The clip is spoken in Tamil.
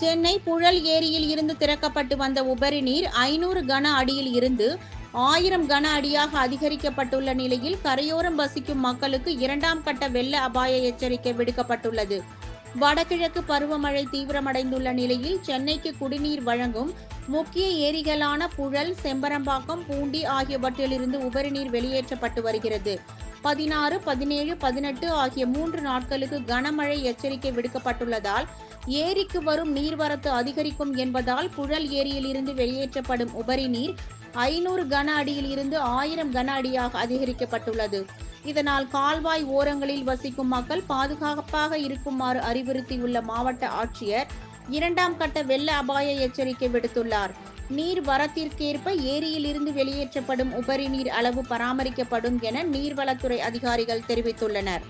சென்னை புழல் ஏரியில் இருந்து திறக்கப்பட்டு வந்த உபரி நீர் 500 கன அடியில் இருந்து 1000 கன அடியாக அதிகரிக்கப்பட்டுள்ள நிலையில் கரையோரம் வசிக்கும் மக்களுக்கு 2ஆம் கட்ட வெள்ள அபாய எச்சரிக்கை விடுக்கப்பட்டுள்ளது. வடகிழக்கு பருவமழை தீவிரமடைந்துள்ள நிலையில் சென்னைக்கு குடிநீர் வழங்கும் முக்கிய ஏரிகளான புழல், செம்பரம்பாக்கம், பூண்டி ஆகியவற்றிலிருந்து உபரிநீர் வெளியேற்றப்பட்டு வருகிறது. 16, 17, 18 ஆகிய 3 நாட்களுக்கு கனமழை எச்சரிக்கை விடுக்கப்பட்டுள்ளதால் ஏரிக்கு வரும் நீர்வரத்து அதிகரிக்கும் என்பதால் புழல் ஏரியில் இருந்து வெளியேற்றப்படும் உபரி நீர் 500 கன அடியில் இருந்து 1000 கன அடியாக அதிகரிக்கப்பட்டுள்ளது. இதனால் கால்வாய் ஓரங்களில் வசிக்கும் மக்கள் பாதுகாப்பாக இருக்குமாறு அறிவுறுத்தியுள்ள மாவட்ட ஆட்சியர் 2ஆம் கட்ட வெள்ள அபாய எச்சரிக்கை விடுத்துள்ளார். நீர் வரத்திற்கேற்ப ஏரியில் இருந்து வெளியேற்றப்படும் உபரி நீர் அளவு பராமரிக்கப்படும் என நீர்வளத்துறை அதிகாரிகள் தெரிவித்துள்ளனர்.